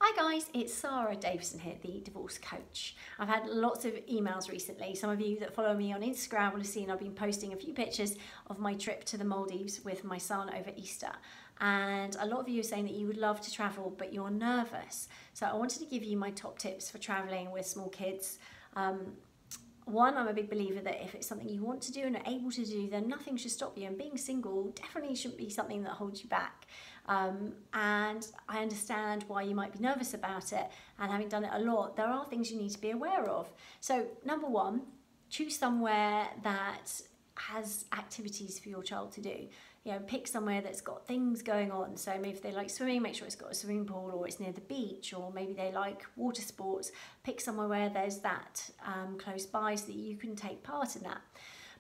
Hi guys, it's Sarah Davison here, the divorce coach. I've had lots of emails recently. Some of you that follow me on Instagram will have seen I've been posting a few pictures of my trip to the Maldives with my son over Easter. And a lot of you are saying that you would love to travel, but you're nervous. So I wanted to give you my top tips for traveling with small kids. One, I'm a big believer that if it's something you want to do and are able to do, then nothing should stop you. And being single definitely shouldn't be something that holds you back. And I understand why you might be nervous about it. And having done it a lot, there are things you need to be aware of. So number one, choose somewhere that has activities for your child to do. You know, pick somewhere that's got things going on. So maybe if they like swimming, make sure it's got a swimming pool or it's near the beach, or maybe they like water sports. Pick somewhere where there's that close by so that you can take part in that.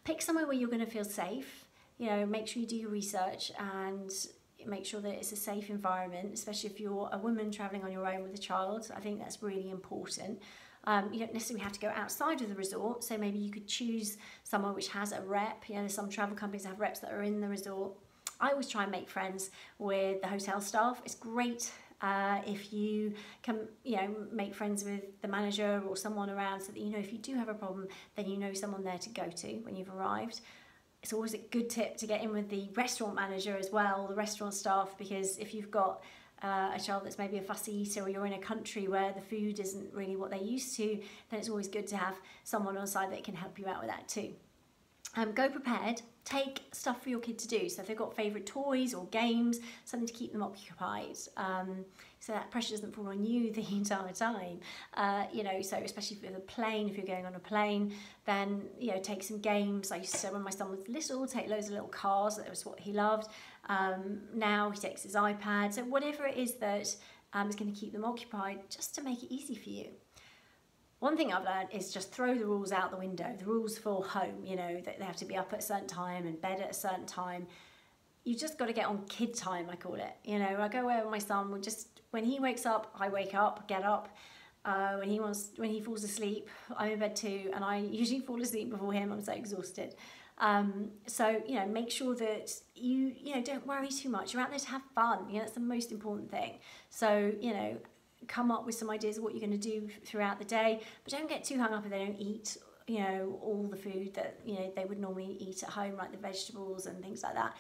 Pick somewhere where you're going to feel safe. You know, make sure you do your research and make sure that it's a safe environment, especially if you're a woman traveling on your own with a child. I think that's really important. You don't necessarily have to go outside of the resort, so maybe you could choose somewhere which has a rep. You know, there's some travel companies that have reps that are in the resort. I always try and make friends with the hotel staff. It's great if you can, you know, make friends with the manager or someone around so that, you know, if you do have a problem, then you know someone there to go to when you've arrived. It's always a good tip to get in with the restaurant manager as well, the restaurant staff, because if you've got a child that's maybe a fussy eater, or you're in a country where the food isn't really what they're used to, then it's always good to have someone on side that can help you out with that too. Go prepared. Take stuff for your kid to do. So if they've got favourite toys or games, something to keep them occupied, so that pressure doesn't fall on you the entire time. You know, so especially if you're going on a plane, then, you know, take some games. I used to say when my son was little, take loads of little cars. That was what he loved. Now he takes his iPad. So whatever it is that is going to keep them occupied, just to make it easy for you. One thing I've learned is just throw the rules out the window. The rules for home, you know, that they have to be up at a certain time and bed at a certain time. You just got to get on kid time, I call it. You know, I go away with my son. When he wakes up, I wake up, get up. When he falls asleep, I'm in bed too, and I usually fall asleep before him. I'm so exhausted. So, you know, make sure that you know, don't worry too much. You're out there to have fun. You know, that's the most important thing. So, you know, come up with some ideas of what you're going to do throughout the day, but don't get too hung up if they don't eat, you know, all the food that, you know, they would normally eat at home, like the vegetables and things like that.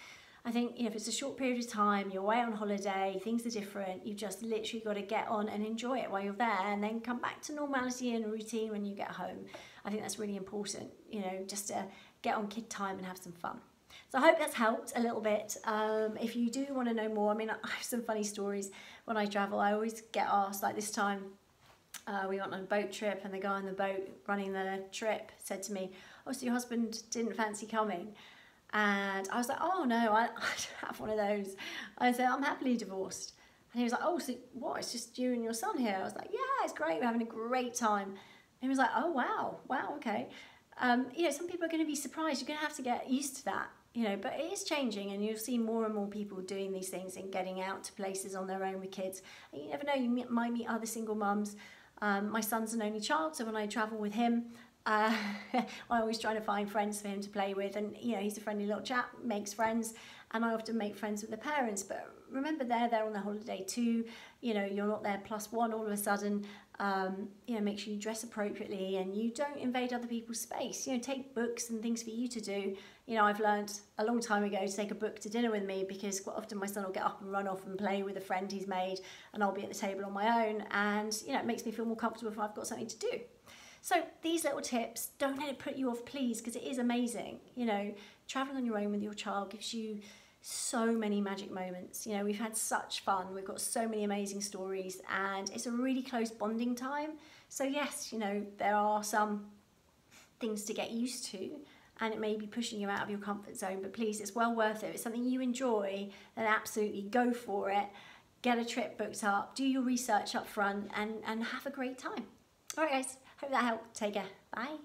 I think, you know, if it's a short period of time, you're away on holiday, things are different, you just literally got to get on and enjoy it while you're there, and then come back to normality and routine when you get home. I think that's really important, you know, just to get on kid time and have some fun. So I hope that's helped a little bit. If you do want to know more, I mean, I have some funny stories when I travel. I always get asked, like this time, we went on a boat trip, and the guy on the boat running the trip said to me, "Oh, so your husband didn't fancy coming?" And I was like, "Oh no, I don't have one of those." I said, "I'm happily divorced." And he was like, "Oh, so what, it's just you and your son here?" I was like, "Yeah, it's great, we're having a great time." And he was like, "Oh wow, okay." You know, some people are going to be surprised. You're going to have to get used to that. You know, but it is changing, and you'll see more and more people doing these things and getting out to places on their own with kids. And you never know, you might meet other single mums. My son's an only child, so when I travel with him, I'm always trying to find friends for him to play with, and you know, he's a friendly little chap, makes friends, and I often make friends with the parents. But remember, they're there on the holiday too. You know, you're not there plus one all of a sudden. You know, make sure you dress appropriately and you don't invade other people's space. You know, take books and things for you to do. You know, I've learned a long time ago to take a book to dinner with me, because quite often my son will get up and run off and play with a friend he's made, and I'll be at the table on my own, and you know, it makes me feel more comfortable if I've got something to do. So these little tips, don't let it put you off, please, because it is amazing. You know, traveling on your own with your child gives you so many magic moments. You know, we've had such fun, we've got so many amazing stories, and it's a really close bonding time. So yes, you know, there are some things to get used to, and it may be pushing you out of your comfort zone, but please, it's well worth it. If it's something you enjoy, then absolutely go for it. Get a trip booked up, do your research up front, and have a great time. All right guys, hope that helped. Take care. Bye.